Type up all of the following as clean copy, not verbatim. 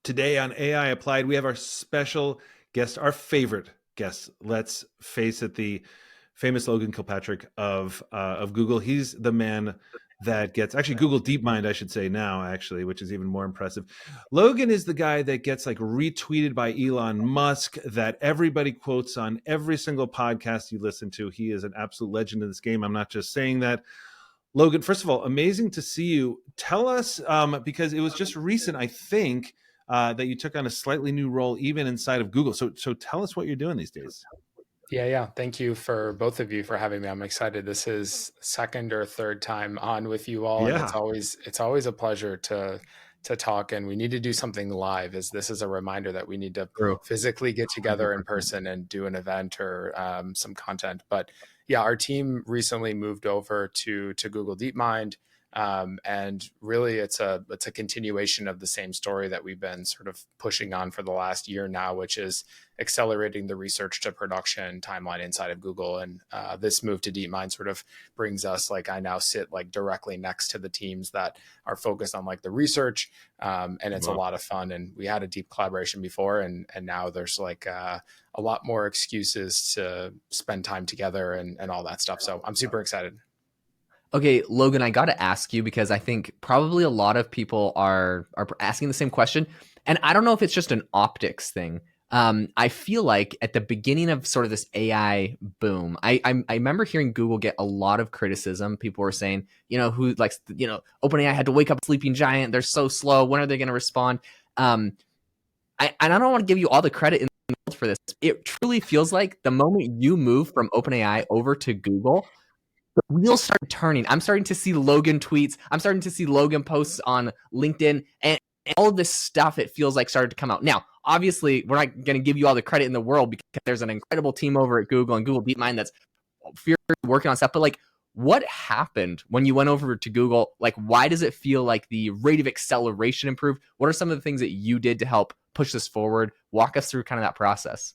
Today on AI Applied, we have our special guest, our favorite guest. Let's face it, the famous Logan Kilpatrick of Google. He's the man that gets actually Google DeepMind, I should say now, actually, which is even more impressive. Logan is the guy that gets like retweeted by Elon Musk, that everybody quotes on every single podcast you listen to. He is an absolute legend in this game. I'm not just saying that. Logan, first of all, amazing to see you. Tell us, because it was just recent, I think, that you took on a slightly new role even inside of Google. So tell us what you're doing these days. Yeah. Thank you for both of you for having me. I'm excited. This is second or third time on with you all, and Yeah. it's always a pleasure to talk. And we need to do something live. As this is a reminder that we need to True. physically get together in person and do an event or some content. But yeah, our team recently moved over to Google DeepMind. And really it's a continuation of the same story that we've been sort of pushing on for the last year now, which is accelerating the research to production timeline inside of Google. And this move to DeepMind sort of brings us, like, I now sit like directly next to the teams that are focused on like the research. And it's a lot of fun. And we had a deep collaboration before, and now there's like a lot more excuses to spend time together and all that stuff. So I'm super excited. Okay, Logan, I got to ask you, because I think probably a lot of people are asking the same question. And I don't know if it's just an optics thing. I feel like at the beginning of sort of this AI boom, I remember hearing Google get a lot of criticism. People were saying, who likes, OpenAI had to wake up a sleeping giant. They're so slow. When are they going to respond? I don't want to give you all the credit in the world for this. It truly feels like the moment you move from OpenAI over to Google, the wheels start turning. I'm starting to see Logan tweets. I'm starting to see Logan posts on LinkedIn, and all of this stuff, it feels like, started to come out. Now, obviously, we're not going to give you all the credit in the world, because there's an incredible team over at Google and Google DeepMind that's furiously working on stuff. But like, what happened when you went over to Google? Like, why does it feel like the rate of acceleration improved? What are some of the things that you did to help push this forward? Walk us through kind of that process.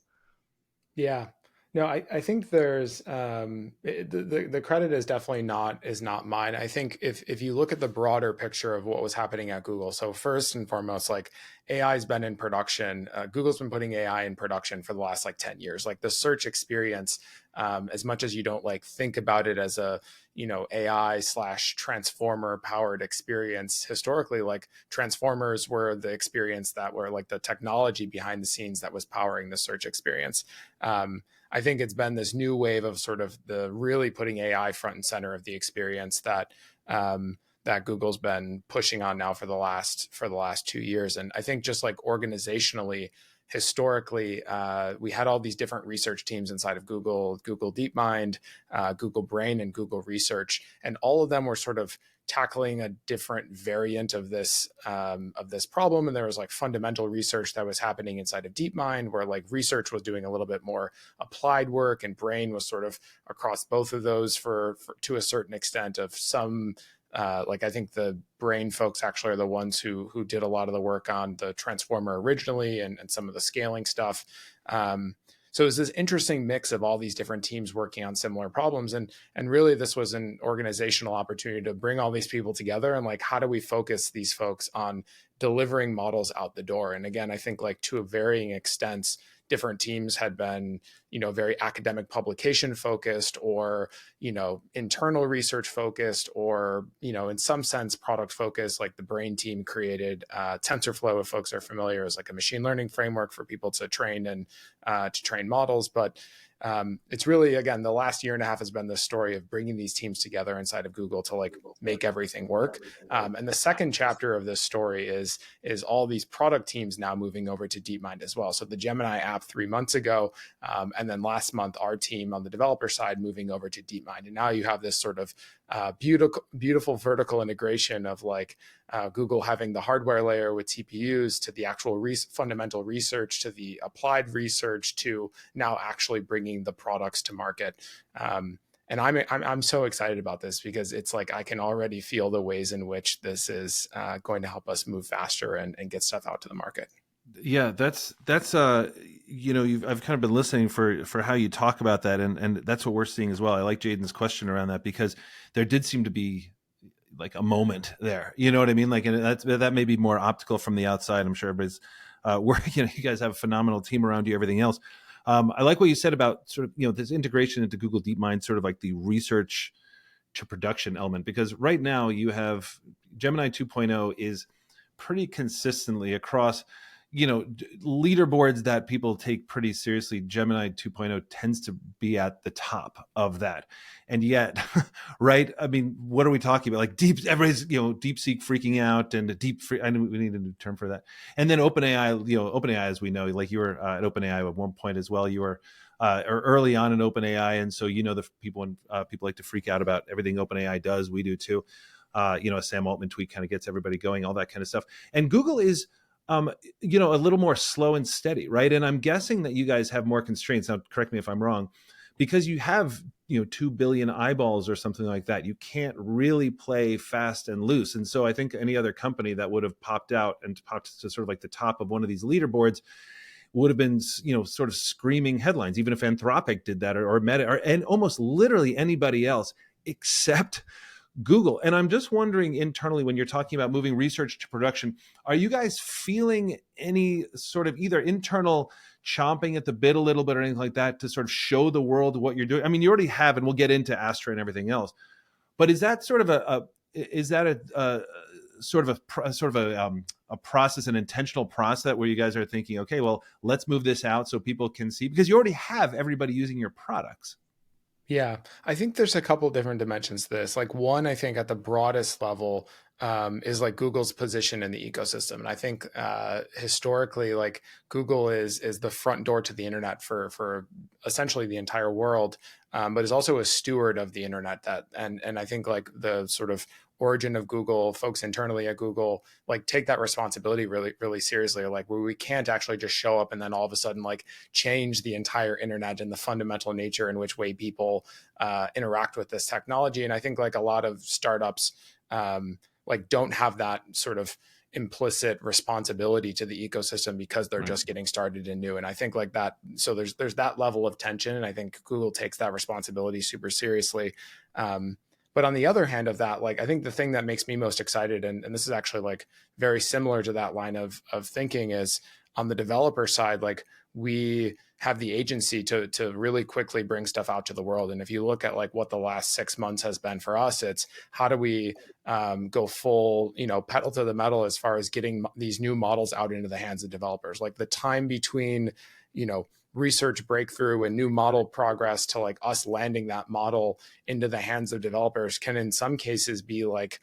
Yeah. No, I think there's the credit is definitely not mine. I think if you look at the broader picture of what was happening at Google, so first and foremost, like, AI has been in production. Google's been putting AI in production for the last like 10 years. Like, the search experience, as much as you don't like think about it as a AI/transformer powered experience, historically, like, transformers were the experience that were like the technology behind the scenes that was powering the search experience. I think it's been this new wave of sort of the really putting AI front and center of the experience that that Google's been pushing on now for the last 2 years. And I think just like organizationally, historically, we had all these different research teams inside of Google DeepMind, Google Brain, and Google Research, and all of them were sort of tackling a different variant of this problem. And there was like fundamental research that was happening inside of DeepMind, where like research was doing a little bit more applied work, and Brain was sort of across both of those for to a certain extent of some. Like, I think the Brain folks actually are the ones who did a lot of the work on the transformer originally, and some of the scaling stuff. So it's this interesting mix of all these different teams working on similar problems. And really, this was an organizational opportunity to bring all these people together, and like, how do we focus these folks on delivering models out the door? And again, I think, like, to a varying extents, different teams had been, very academic publication focused, or, internal research focused, or, in some sense product focused. Like, the Brain team created TensorFlow, if folks are familiar, as like a machine learning framework for people to train and to train models. But it's really, again, the last year and a half has been this story of bringing these teams together inside of Google to like make everything work. And the second chapter of this story is all these product teams now moving over to DeepMind as well. So the Gemini app 3 months ago, and then last month, our team on the developer side moving over to DeepMind. And now you have this sort of beautiful vertical integration of like Google having the hardware layer with TPUs, to the actual fundamental research, to the applied research, to now actually bringing the products to market. And I'm so excited about this, because it's like, I can already feel the ways in which this is going to help us move faster and get stuff out to the market. Yeah, that's I've kind of been listening for how you talk about that, and that's what we're seeing as well. I like Jaden's question around that, because there did seem to be like a moment there. You know what I mean? Like, and that may be more optical from the outside. I'm sure everybody's working. You guys have a phenomenal team around you. Everything else. I like what you said about sort of this integration into Google DeepMind, sort of like the research to production element, because right now you have Gemini 2.0 is pretty consistently across leaderboards that people take pretty seriously. Gemini 2.0 tends to be at the top of that. And yet, right? I mean, what are we talking about? Like everybody's, DeepSeek freaking out, and I know we need a new term for that. And then OpenAI, OpenAI, as we know, like you were at OpenAI at one point as well. You were or early on in OpenAI. And so, the people, when people like to freak out about everything OpenAI does, we do too. A Sam Altman tweet kind of gets everybody going, all that kind of stuff. And Google is, a little more slow and steady, right? And I'm guessing that you guys have more constraints. Now, correct me if I'm wrong, because you have, 2 billion eyeballs or something like that. You can't really play fast and loose. And so I think any other company that would have popped out and popped to sort of like the top of one of these leaderboards would have been, sort of screaming headlines, even if Anthropic did that or Meta and almost literally anybody else except Google. And I'm just wondering internally, when you're talking about moving research to production, are you guys feeling any sort of either internal chomping at the bit a little bit or anything like that to sort of show the world what you're doing? I mean, you already have, and we'll get into Astra and everything else, but is that sort of a process, an intentional process where you guys are thinking, okay, well, let's move this out so people can see, because you already have everybody using your products? Yeah, I think there's a couple different dimensions to this. Like one, I think at the broadest level is like Google's position in the ecosystem. And I think historically, like Google is the front door to the internet for essentially the entire world, but is also a steward of the internet. And I think like the sort of origin of Google, folks internally at Google, like take that responsibility really, really seriously. Like where we can't actually just show up and then all of a sudden like change the entire internet and the fundamental nature in which way people interact with this technology. And I think like a lot of startups like don't have that sort of implicit responsibility to the ecosystem because they're just getting started and new. And I think like that, so there's that level of tension. And I think Google takes that responsibility super seriously. But on the other hand of that, like, I think the thing that makes me most excited, and this is actually like very similar to that line of thinking, is on the developer side, like we have the agency to really quickly bring stuff out to the world. And if you look at like what the last 6 months has been for us, it's how do we go full, pedal to the metal as far as getting these new models out into the hands of developers. Like the time between, research breakthrough and new model progress to like us landing that model into the hands of developers can in some cases be like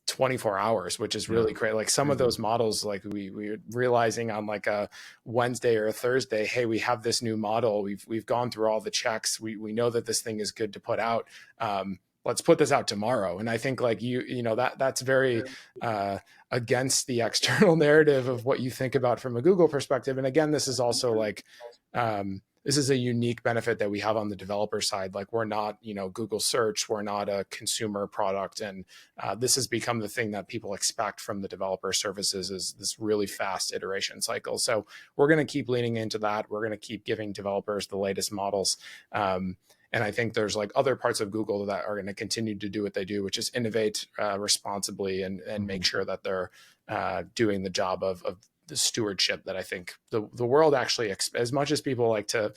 24 hours, which is really great. Like some of those models, like we're realizing on like a Wednesday or a Thursday, hey, we have this new model. We've gone through all the checks. We know that this thing is good to put out. Let's put this out tomorrow. And I think like that's very against the external narrative of what you think about from a Google perspective. And again, this is also like this is a unique benefit that we have on the developer side. Like we're not, Google search, we're not a consumer product. And this has become the thing that people expect from the developer services, is this really fast iteration cycle. So we're going to keep leaning into that. We're going to keep giving developers the latest models. And I think there's like other parts of Google that are going to continue to do what they do, which is innovate responsibly and make sure that they're doing the job of the stewardship that I think the world actually, as much as people like to,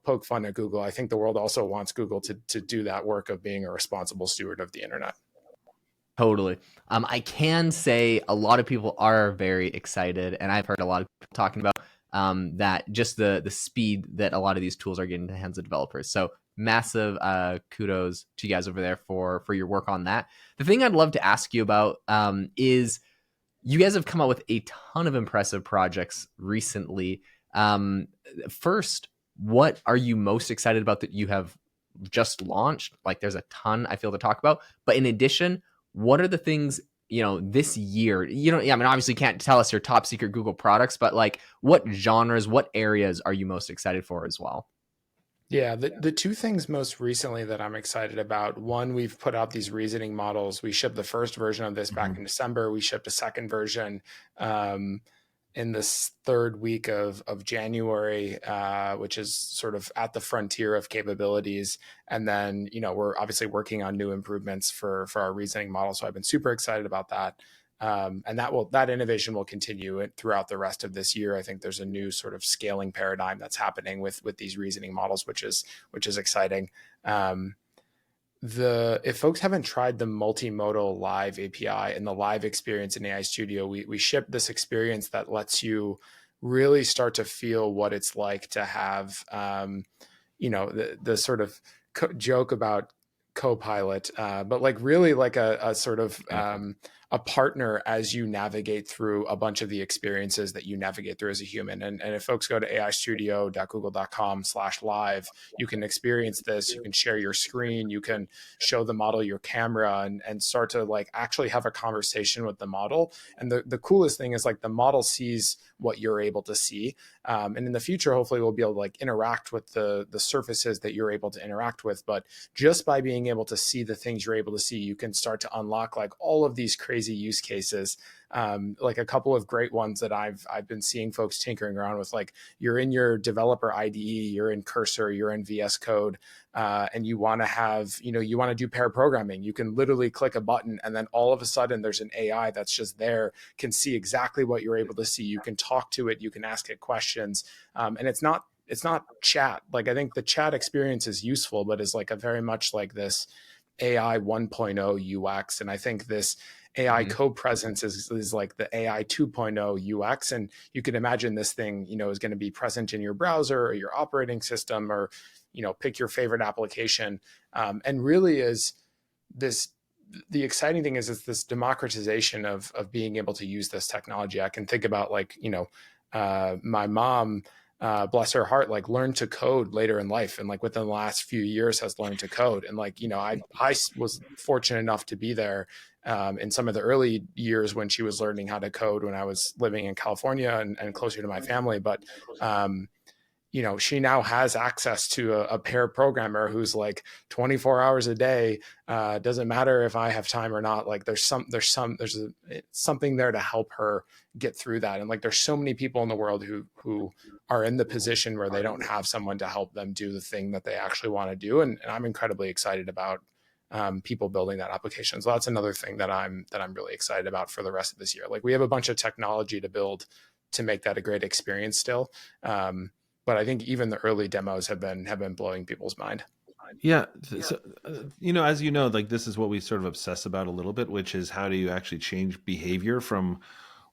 poke fun at Google, I think the world also wants Google to do that work of being a responsible steward of the internet. Totally. I can say a lot of people are very excited, and I've heard a lot of people talking about that just the speed that a lot of these tools are getting to the hands of developers. So massive kudos to you guys over there for your work on that. The thing I'd love to ask you about is you guys have come out with a ton of impressive projects recently. First, what are you most excited about that you have just launched? Like there's a ton I feel to talk about, but in addition, what are the things, this year, obviously you can't tell us your top secret Google products, but like what genres, what areas are you most excited for as well? Yeah, the two things most recently that I'm excited about, one, we've put out these reasoning models. We shipped the first version of this back in December. We shipped a second version in this third week of January, which is sort of at the frontier of capabilities. And then, we're obviously working on new improvements for our reasoning model. So I've been super excited about that. And that innovation will continue throughout the rest of this year. I think there's a new sort of scaling paradigm that's happening with these reasoning models, which is exciting. If folks haven't tried the multimodal live API and the live experience in AI Studio, we ship this experience that lets you really start to feel what it's like to have, the sort of joke about Copilot, but like really like a sort of a partner as you navigate through a bunch of the experiences that you navigate through as a human. And if folks go to aistudio.google.com/live, you can experience this. You can share your screen. You can show the model your camera and start to like actually have a conversation with the model. And the coolest thing is like the model sees what you're able to see. And in the future, hopefully we'll be able to like interact with the surfaces that you're able to interact with. But just by being able to see the things you're able to see, you can start to unlock like all of these crazy use cases. Like a couple of great ones that I've been seeing folks tinkering around with, like you're in your developer IDE, you're in Cursor, you're in VS Code, and you want to have, you want to do pair programming. You can literally click a button and then all of a sudden there's an AI that's just there, can see exactly what you're able to see. You can talk to it, you can ask it questions. And it's not chat. Like I think the chat experience is useful, but is like a very much like this AI 1.0 UX. And I think this AI co-presence is like the AI 2.0 UX. And you can imagine this thing, is going to be present in your browser or your operating system, or, pick your favorite application. And really is this, the exciting thing is it's this democratization of being able to use this technology. I can think about like, my mom, bless her heart, like learned to code later in life, and like within the last few years has learned to code. And like, I was fortunate enough to be there in some of the early years when she was learning how to code when I was living in California and closer to my family. But she now has access to a pair programmer who's like 24 hours a day. Doesn't matter if I have time or not. Like there's something there to help her get through that. And like, there's so many people in the world who are in the position where they don't have someone to help them do the thing that they actually want to do. And I'm incredibly excited about people building that application. So that's another thing that I'm really excited about for the rest of this year. Like we have a bunch of technology to build to make that a great experience still. But I think even the early demos have been blowing people's mind. Yeah. So, as you know, like this is what we sort of obsess about a little bit, which is how do you actually change behavior from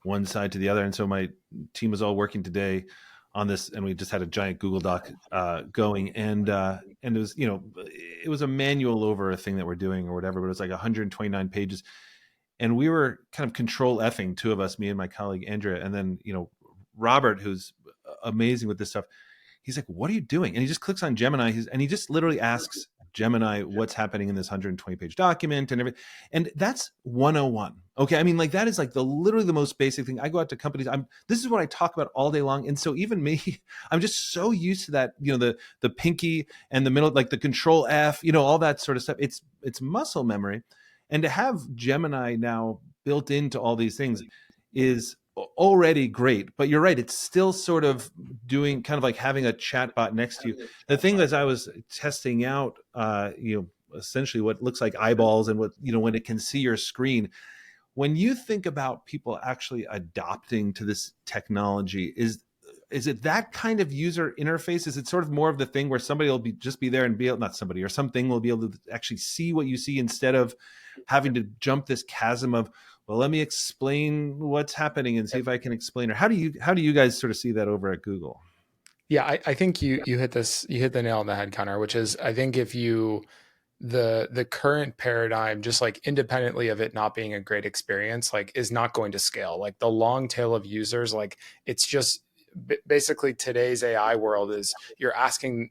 one side to the other. And so my team was all working today on this, and we just had a giant Google Doc going, and it was, it was a manual over a thing that we're doing or whatever, but it was like 129 pages. And we were kind of control Fing, two of us, me and my colleague Andrea, and then, Robert, who's amazing with this stuff. He's like, what are you doing? And he just clicks on Gemini, and he just literally asks Gemini what's happening in this 120-page document and everything. And that's 101. Okay. I mean, like that is like literally the most basic thing. I go out to companies. This is what I talk about all day long. And so even me, I'm just so used to that, the pinky and the middle, like the control F, all that sort of stuff. It's muscle memory. And to have Gemini now built into all these things is already great, but you're right, it's still sort of doing kind of like having a chat bot next to you. The thing that I was testing out, essentially what looks like eyeballs and what, when it can see your screen. When you think about people actually adopting to this technology, is it that kind of user interface? Is it sort of more of the thing where somebody will just be there and be able, not somebody, or something will be able to actually see what you see instead of having to jump this chasm of, well, let me explain what's happening and see if I can explain? Or how do you guys sort of see that over at Google? Yeah, I think you hit the nail on the head, Connor, which is, I think if the current paradigm, just like independently of it not being a great experience, like is not going to scale. Like the long tail of users, like it's just basically today's AI world is you're asking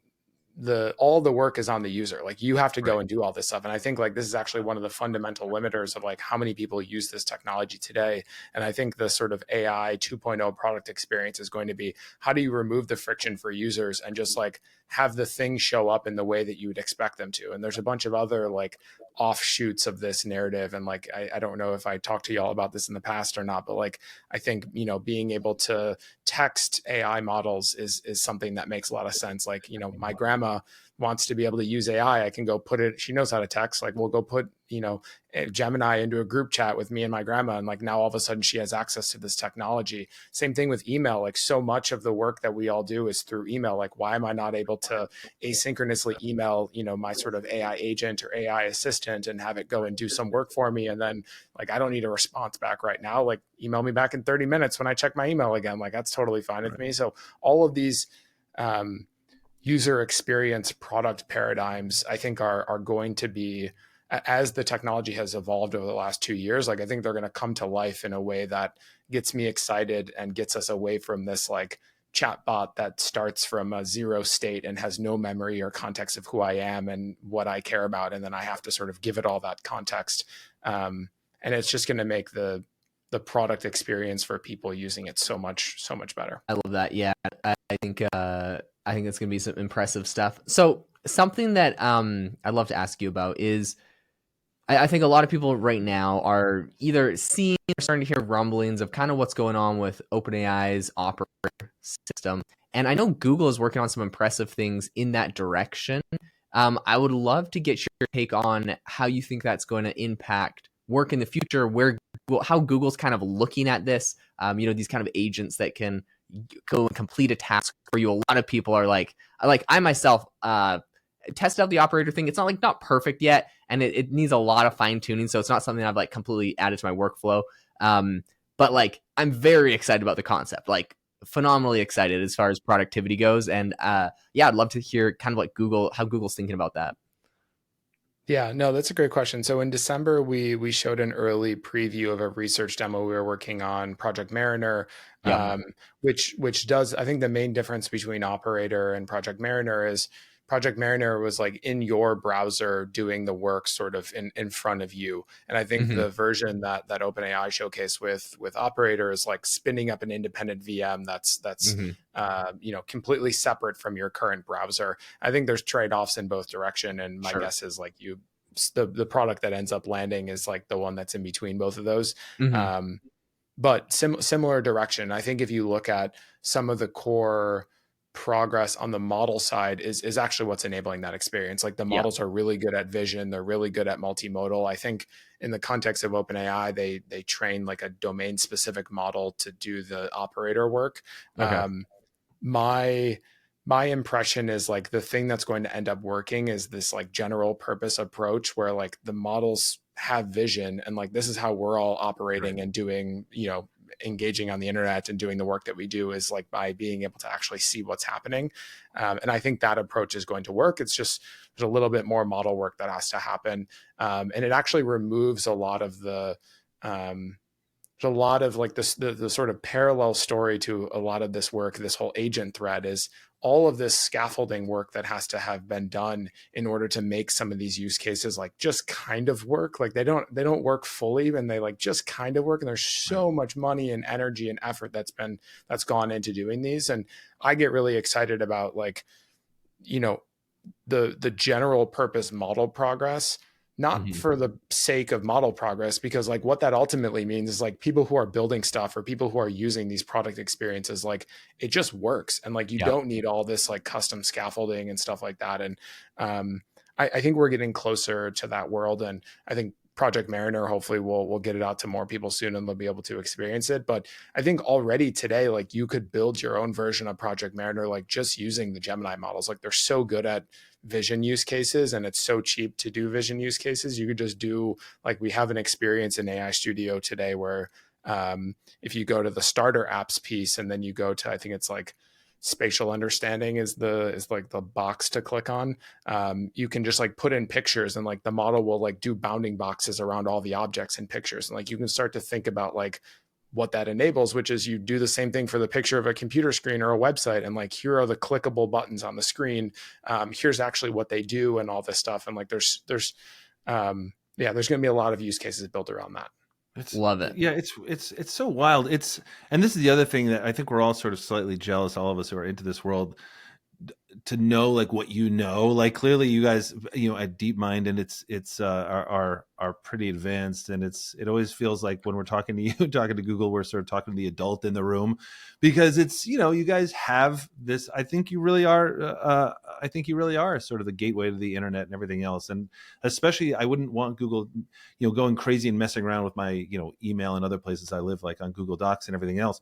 all the work is on the user. Like you have to go and do all this stuff. And I think like this is actually one of the fundamental limiters of like how many people use this technology today. And I think the sort of AI 2.0 product experience is going to be, how do you remove the friction for users and just like have the thing show up in the way that you would expect them to? And there's a bunch of other like offshoots of this narrative. And like, I don't know if I talked to y'all about this in the past or not, but like, I think, you know, being able to text AI models is something that makes a lot of sense. Like, you know, my grandma wants to be able to use AI. I can go put it, she knows how to text, like we'll go put, you know, Gemini into a group chat with me and my grandma. And like now all of a sudden she has access to this technology. Same thing with email. Like so much of the work that we all do is through email. Like why am I not able to asynchronously email, you know, my sort of AI agent or AI assistant and have it go and do some work for me? And then like, I don't need a response back right now. Like email me back in 30 minutes when I check my email again. Like that's totally fine with me. So all of these, user experience product paradigms, I think are going to be, as the technology has evolved over the last 2 years, like I think they're going to come to life in a way that gets me excited and gets us away from this like chatbot that starts from a zero state and has no memory or context of who I am and what I care about. And then I have to sort of give it all that context. And it's just going to make the product experience for people using it so much better. I love that. Yeah, I think it's gonna be some impressive stuff. So something that I'd love to ask you about is, I think a lot of people right now are either seeing or starting to hear rumblings of kind of what's going on with OpenAI's operator system, and I know Google is working on some impressive things in that direction. I would love to get your take on how you think that's going to impact work in the future, how Google's kind of looking at this. You know, these kind of agents that can go and complete a task for you. A lot of people are like I myself tested out the operator thing. It's not perfect yet, and it needs a lot of fine tuning. So it's not something I've like completely added to my workflow. But like I'm very excited about the concept, like phenomenally excited as far as productivity goes. And yeah, I'd love to hear kind of like how Google's thinking about that. Yeah, no, that's a great question. So in December, we showed an early preview of a research demo we were working on, Project Mariner, Yeah. which does, I think the main difference between Operator and Project Mariner is Project Mariner was like in your browser doing the work sort of in front of you. And I think Mm-hmm. the version that OpenAI showcased with Operator is like spinning up an independent VM that's Mm-hmm. you know, completely separate from your current browser. I think there's trade-offs in both direction, and my Sure. guess is like the product that ends up landing is like the one that's in between both of those. Mm-hmm. But similar direction. I think if you look at some of the core progress on the model side is actually what's enabling that experience. Like the Yeah. models are really good at vision. They're really good at multimodal. I think in the context of OpenAI, they train like a domain specific model to do the operator work. Okay. My impression is like the thing that's going to end up working is this like general purpose approach where like the models have vision and like this is how we're all operating and doing, you know, engaging on the internet and doing the work that we do is like by being able to actually see what's happening. And I think that approach is going to work. It's just there's a little bit more model work that has to happen. And it actually removes a lot of the there's a lot of like this the sort of parallel story to a lot of this work, this whole agent thread is all of this scaffolding work that has to have been done in order to make some of these use cases like just kind of work. Like they don't work fully and they like just kind of work. And there's so much money and energy and effort that's gone into doing these. And I get really excited about like, you know, the general purpose model progress, not Mm-hmm. for the sake of model progress, because like what that ultimately means is like people who are building stuff or people who are using these product experiences, like it just works. And like, you Yeah. don't need all this like custom scaffolding and stuff like that. And I think we're getting closer to that world. And I think Project Mariner, hopefully we'll get it out to more people soon and they'll be able to experience it. But I think already today, like you could build your own version of Project Mariner, like just using the Gemini models. Like they're so good at vision use cases and it's so cheap to do vision use cases. You could just do like we have an experience in AI Studio today where if you go to the starter apps piece and then you go to, I think it's like spatial understanding is like the box to click on. You can just like put in pictures and like the model will like do bounding boxes around all the objects in pictures. And like you can start to think about like what that enables, which is you do the same thing for the picture of a computer screen or a website. And like, here are the clickable buttons on the screen. Here's actually what they do and all this stuff. And like, there's going to be a lot of use cases built around that. Love it. Yeah, it's so wild. And this is the other thing that I think we're all sort of slightly jealous, all of us who are into this world, to know like what you know. Like clearly you guys, at DeepMind, and it's are pretty advanced, and it always feels like when we're talking to you, talking to Google, we're sort of talking to the adult in the room, because it's, you guys have this. I think you really are sort of the gateway to the internet and everything else. And especially, I wouldn't want Google, going crazy and messing around with my, email and other places I live, like on Google Docs and everything else.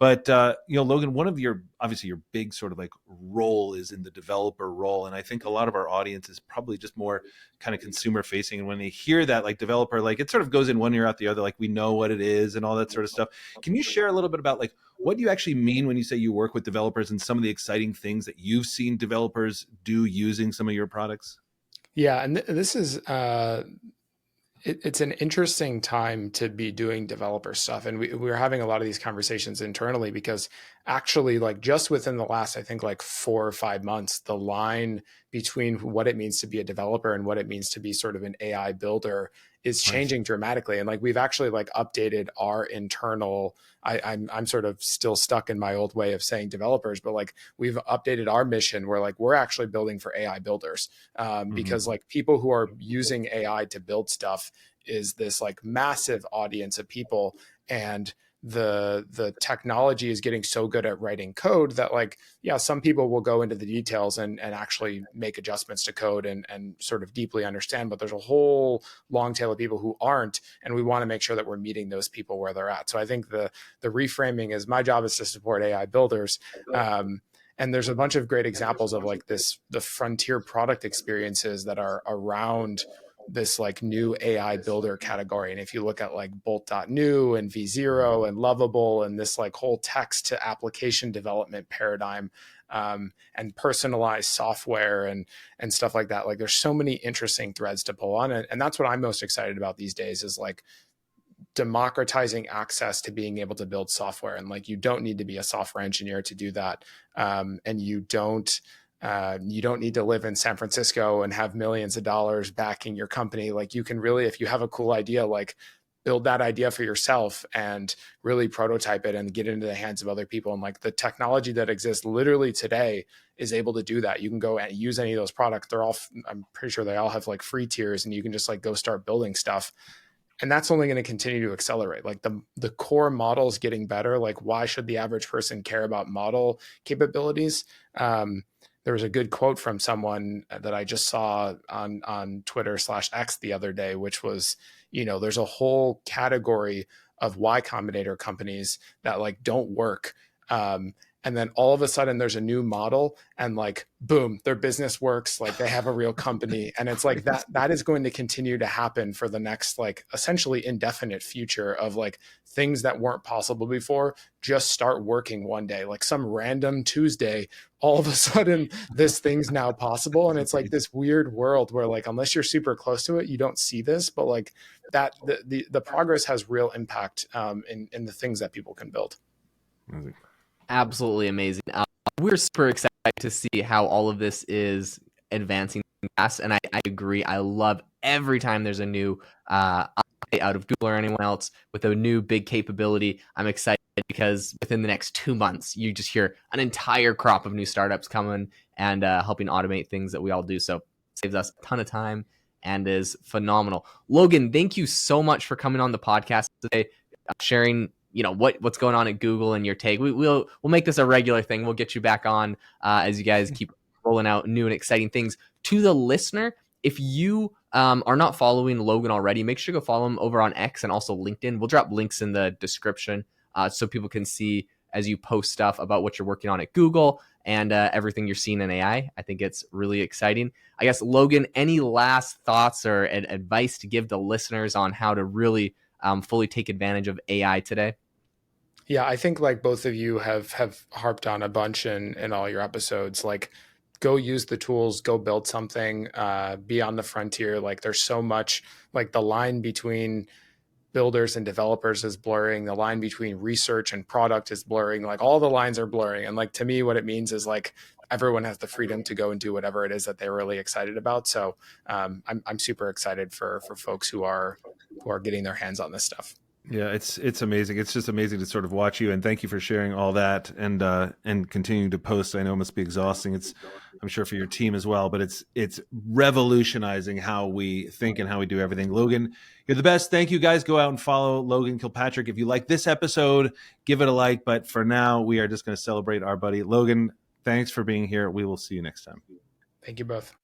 But, Logan, one of obviously your big sort of like role is in the developer role. And I think a lot of our audience is probably just more kind of consumer facing. And when they hear that, like developer, like it sort of goes in one ear out the other, like we know what it is and all that sort of stuff. Can you share a little bit about like what you actually mean when you say you work with developers and some of the exciting things that you've seen developers do using some of your products? Yeah. And this is, it's an interesting time to be doing developer stuff. And we were having a lot of these conversations internally, because actually, like just within the last, I think like 4 or 5 months, the line between what it means to be a developer and what it means to be sort of an AI builder is changing dramatically. And like, we've actually like updated our internal, I'm sort of still stuck in my old way of saying developers, but like we've updated our mission where like we're actually building for AI builders, because like people who are using AI to build stuff is this like massive audience of people. And the technology is getting so good at writing code that like, yeah, some people will go into the details and actually make adjustments to code and sort of deeply understand, but there's a whole long tail of people who aren't. And we want to make sure that we're meeting those people where they're at. So I think the reframing is my job is to support AI builders. And there's a bunch of great examples of like the frontier product experiences that are around this like new AI builder category. And if you look at like Bolt.new and V0 and Lovable and this like whole text to application development paradigm, and personalized software and stuff like that, like there's so many interesting threads to pull on. And that's what I'm most excited about these days, is like democratizing access to being able to build software. And like, you don't need to be a software engineer to do that. And you don't need to live in San Francisco and have millions of dollars backing your company. Like you can really, if you have a cool idea, like build that idea for yourself and really prototype it and get it into the hands of other people. And like the technology that exists literally today is able to do that. You can go and use any of those products. I'm pretty sure they all have like free tiers, and you can just like go start building stuff. And that's only going to continue to accelerate. Like the core model is getting better. Like, why should the average person care about model capabilities? There was a good quote from someone that I just saw on Twitter/X the other day, which was, there's a whole category of Y Combinator companies that like don't work. And then all of a sudden there's a new model and like, boom, their business works. Like they have a real company. And it's like that is going to continue to happen for the next, like essentially indefinite future of like things that weren't possible before just start working one day, like some random Tuesday, all of a sudden this thing's now possible. And it's like this weird world where like, unless you're super close to it, you don't see this, but like that, the progress has real impact in the things that people can build. Absolutely amazing. We're super excited to see how all of this is advancing fast, and I agree. I love every time there's a new update out of Google or anyone else with a new big capability. I'm excited because within the next 2 months, you just hear an entire crop of new startups coming and helping automate things that we all do. So it saves us a ton of time and is phenomenal. Logan, thank you so much for coming on the podcast today, sharing what's going on at Google and your take. We'll make this a regular thing. We'll get you back on as you guys keep rolling out new and exciting things. To the listener, if you are not following Logan already, make sure to go follow him over on X and also LinkedIn. We'll drop links in the description so people can see as you post stuff about what you're working on at Google and everything you're seeing in AI. I think it's really exciting. I guess, Logan, any last thoughts or advice to give the listeners on how to really fully take advantage of AI today? Yeah, I think like both of you have harped on a bunch in all your episodes. Like, go use the tools, go build something, be on the frontier. Like, there's so much, like the line between builders and developers is blurring. The line between research and product is blurring. Like all the lines are blurring. And like, to me, what it means is like everyone has the freedom to go and do whatever it is that they're really excited about. So I'm super excited for folks who are getting their hands on this stuff. Yeah, it's amazing. It's just amazing to sort of watch you, and thank you for sharing all that and continuing to post. I know it must be exhausting. I'm sure for your team as well, but it's revolutionizing how we think and how we do everything. Logan, you're the best. Thank you, guys. Go out and follow Logan Kilpatrick. If you like this episode, give it a like. But for now, we are just going to celebrate our buddy Logan. Thanks for being here. We will see you next time. Thank you both.